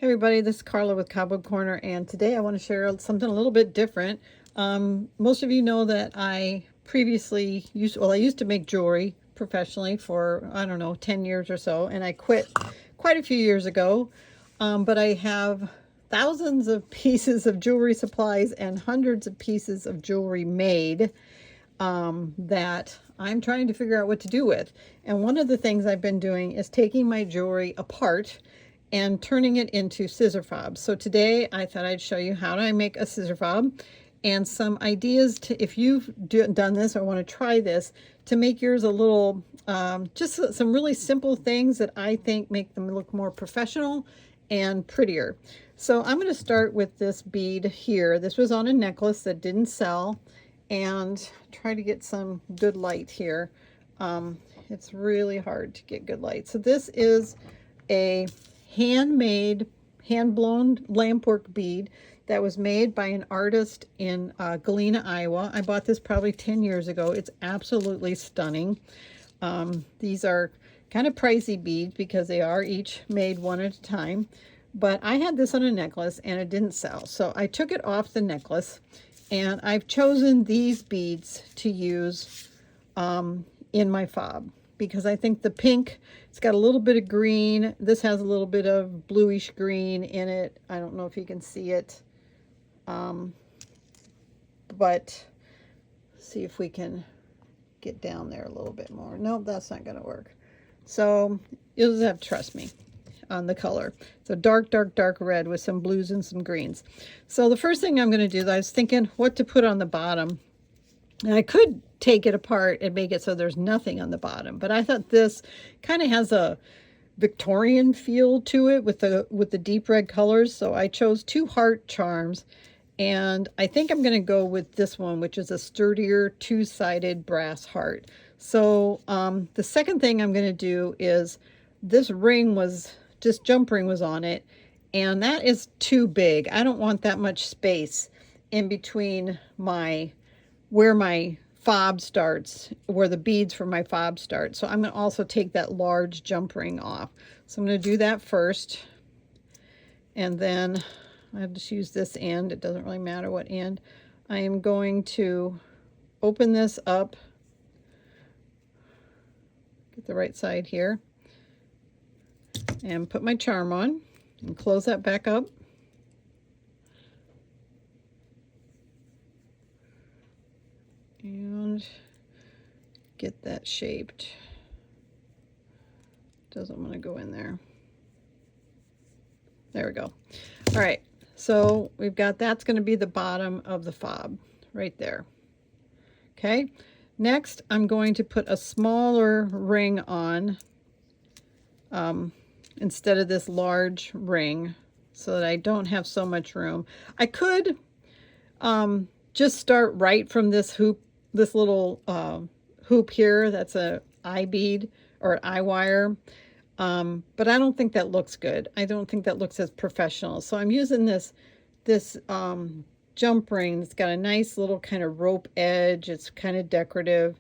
Hey everybody, this is Carla with Cobweb Corner, and today I want to share something a little bit different. Most of you know that I previously I used to make jewelry professionally for, I don't know, 10 years or so, and I quit quite a few years ago. But I have thousands of pieces of jewelry supplies and hundreds of pieces of jewelry made that I'm trying to figure out what to do with. And one of the things I've been doing is taking my jewelry apart and turning it into scissor fobs. So today I thought I'd show you how to make a scissor fob and some ideas to, if you've done this or want to try this, to make yours a little, just some really simple things that I think make them look more professional and prettier. So I'm going to start with this bead here. This was on a necklace that didn't sell, and try to get some good light here. It's really hard to get good light. So this is a handmade, hand-blown lampwork bead that was made by an artist in Galena, Iowa. I bought this probably 10 years ago. It's absolutely stunning. These are kind of pricey beads because they are each made one at a time. But I had this on a necklace and it didn't sell. So I took it off the necklace, and I've chosen these beads to use in my fob, because I think the pink, it's got a little bit of green. This has a little bit of bluish green in it. I don't know if you can see it. But see if we can get down there a little bit more. Nope, that's not going to work. So you'll just have to trust me on the color. So dark, dark, dark red with some blues and some greens. So the first thing I'm going to do, I was thinking what to put on the bottom. And I could take it apart and make it so there's nothing on the bottom, but I thought this kind of has a Victorian feel to it with the deep red colors. So I chose two heart charms, and I think I'm going to go with this one, which is a sturdier two-sided brass heart. So the second thing I'm going to do is, this ring was, this jump ring was on it, and that is too big. I don't want that much space in between where my fob starts, where the beads for my fob start. So I'm going to also take that large jump ring off. So I'm going to do that first, and then I just use this end. It doesn't really matter what end. I am going to open this up, get the right side here, and put my charm on and close that back up. And get that shaped. Doesn't want to go in there. There we go. All right, so we've got, that's going to be the bottom of the fob right there. Okay, next I'm going to put a smaller ring on instead of this large ring, so that I don't have so much room. I could just start right from this hoop, this little hoop here. That's a eye bead or an eye wire, but I don't think that looks good. I don't think that looks as professional. So I'm using this jump ring. It's got a nice little kind of rope edge. It's kind of decorative,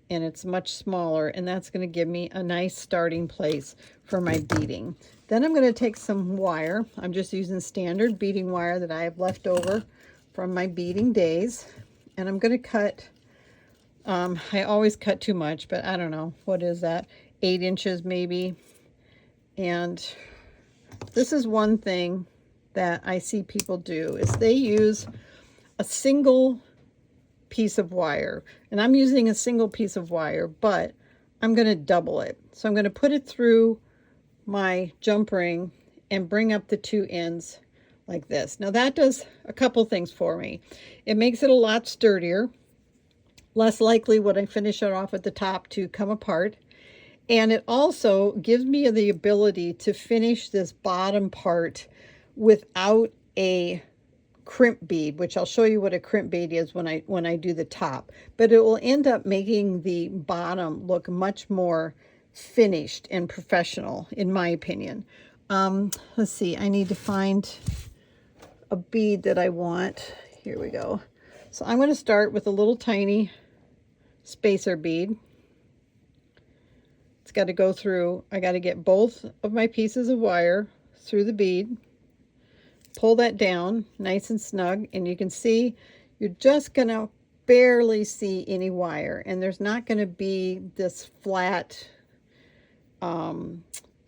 and it's much smaller, and that's going to give me a nice starting place for my beading. Then I'm going to take some wire. I'm just using standard beading wire that I have left over from my beading days, and I'm going to cut, I always cut too much, but I don't know, what is that, 8 inches maybe. And this is one thing that I see people do, is they use a single piece of wire, and I'm using a single piece of wire, but I'm going to double it. So I'm going to put it through my jump ring and bring up the two ends like this. Now that does a couple things for me. It makes it a lot sturdier, less likely when I finish it off at the top to come apart, and it also gives me the ability to finish this bottom part without a crimp bead, which I'll show you what a crimp bead is when I do the top, but it will end up making the bottom look much more finished and professional, in my opinion. Let's see, I need to find a bead that I want. Here we go. So I'm going to start with a little tiny spacer bead. It's got to go through, I got to get both of my pieces of wire through the bead pull that down nice and snug, and you can see you're just going to barely see any wire, and there's not going to be this flat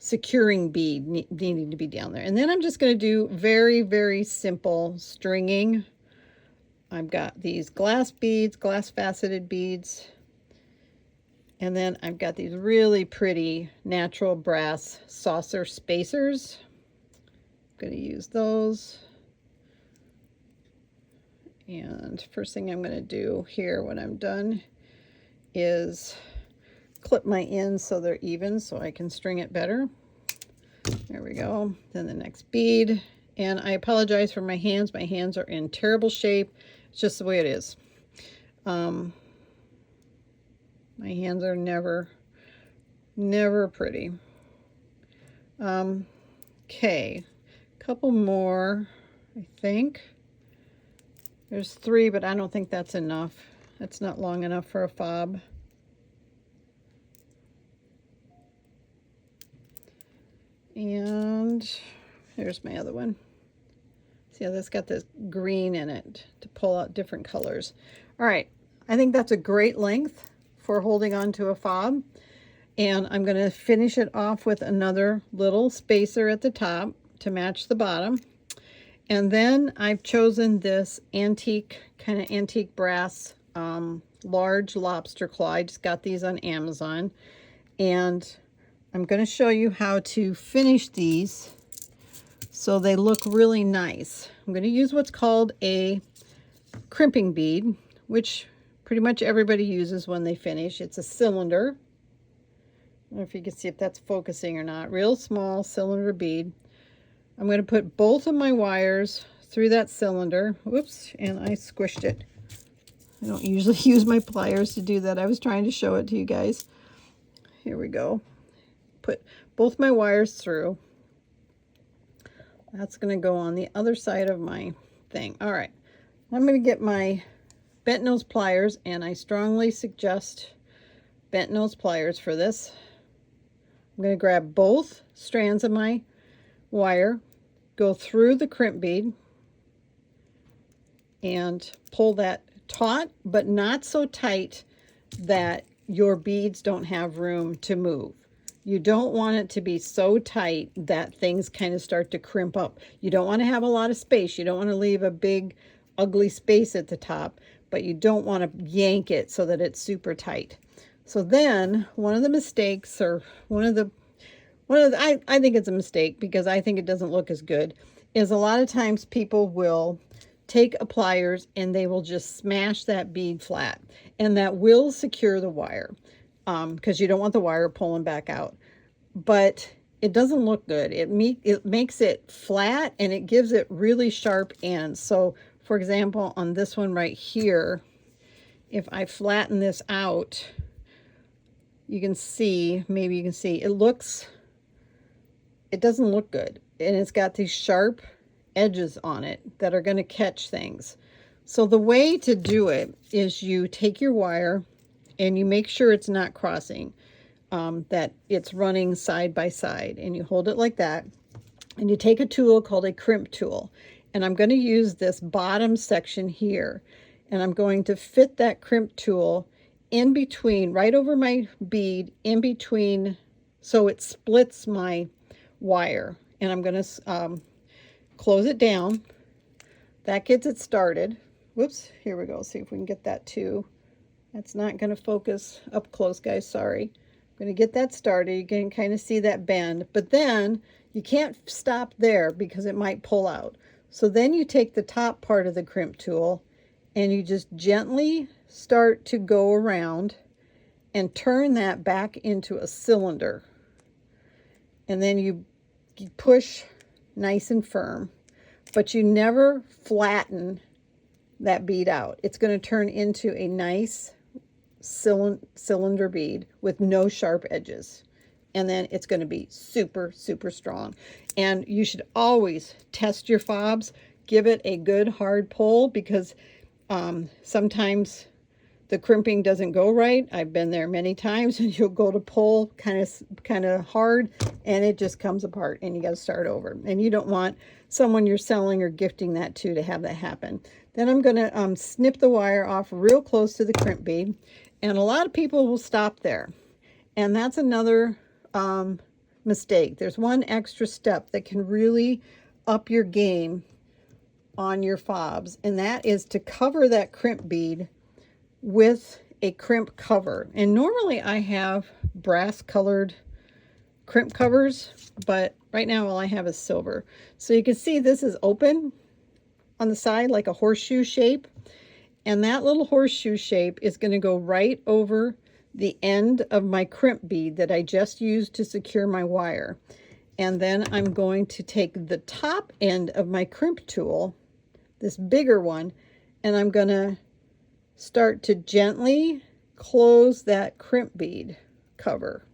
securing bead needing to be down there. And then I'm just going to do very, very simple stringing. I've got these glass beads, glass faceted beads, and then I've got these really pretty natural brass saucer spacers. I'm going to use those. And first thing I'm going to do here when I'm done is clip my ends so they're even so I can string it better. There we go. Then the next bead. And I apologize for my hands. My hands are in terrible shape. It's just the way it is. My hands are never pretty. Okay. Couple more, I think. There's 3, but I don't think that's enough. That's not long enough for a fob. And here's my other one. See how this got this green in it to pull out different colors. All right, I think that's a great length for holding on to a fob. And I'm going to finish it off with another little spacer at the top to match the bottom. And then I've chosen this antique, kind of antique brass large lobster claw. I just got these on Amazon. And I'm going to show you how to finish these so they look really nice. I'm going to use what's called a crimping bead, which pretty much everybody uses when they finish. It's a cylinder. I don't know if you can see if that's focusing or not. Real small cylinder bead. I'm going to put both of my wires through that cylinder. Whoops, and I squished it. I don't usually use my pliers to do that. I was trying to show it to you guys. Here we go. Put both my wires through. That's going to go on the other side of my thing. All right, I'm going to get my bent nose pliers, and I strongly suggest bent nose pliers for this. I'm going to grab both strands of my wire, go through the crimp bead, and pull that taut, but not so tight that your beads don't have room to move. You don't want it to be so tight that things kind of start to crimp up. You don't want to have a lot of space. You don't want to leave a big, ugly space at the top, but you don't want to yank it so that it's super tight. So then one of the mistakes, or I think it's a mistake because I think it doesn't look as good, is a lot of times people will take a pliers and they will just smash that bead flat, and that will secure the wire because you don't want the wire pulling back out. But it doesn't look good. It makes it flat, and it gives it really sharp ends. So for example, on this one right here, if I flatten this out, you can see, maybe you can see, it doesn't look good. And it's got these sharp edges on it that are going to catch things. So the way to do it is you take your wire and you make sure it's not crossing, that it's running side by side, and you hold it like that. And you take a tool called a crimp tool. And I'm going to use this bottom section here, and I'm going to fit that crimp tool in between, right over my bead, in between, so it splits my wire. And I'm going to close it down. That gets it started. Whoops, here we go. See if we can get that too. That's not going to focus up close, guys, sorry. I'm going to get that started. You can kind of see that bend, but then you can't stop there because it might pull out. So then you take the top part of the crimp tool and you just gently start to go around and turn that back into a cylinder. And then you push nice and firm, but you never flatten that bead out. It's going to turn into a nice cylinder bead with no sharp edges. And then it's going to be super, super strong. And you should always test your fobs. Give it a good hard pull, because sometimes the crimping doesn't go right. I've been there many times, and you'll go to pull kind of hard, and it just comes apart, and you got to start over. And you don't want someone you're selling or gifting that to have that happen. Then I'm going to snip the wire off real close to the crimp bead, and a lot of people will stop there, and that's another mistake. There's one extra step that can really up your game on your fobs, and that is to cover that crimp bead with a crimp cover. And normally I have brass colored crimp covers, but right now all I have is silver. So you can see this is open on the side like a horseshoe shape, and that little horseshoe shape is going to go right over the end of my crimp bead that I just used to secure my wire. And then I'm going to take the top end of my crimp tool, this bigger one, and I'm going to start to gently close that crimp bead cover.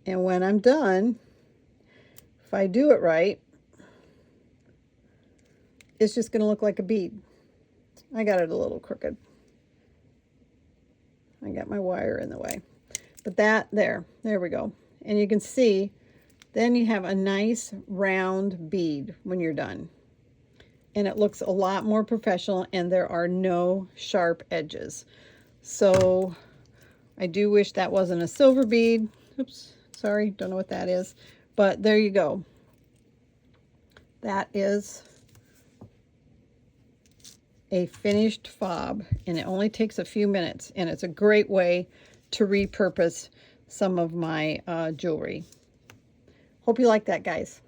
And when I'm done, if I do it right, it's just going to look like a bead. I got it a little crooked. I got my wire in the way. But there we go. And you can see, then you have a nice round bead when you're done. And it looks a lot more professional, and there are no sharp edges. So I do wish that wasn't a silver bead. Oops, sorry, don't know what that is. But there you go. That is a finished fob, and it only takes a few minutes, and it's a great way to repurpose some of my jewelry. Hope you like that, guys.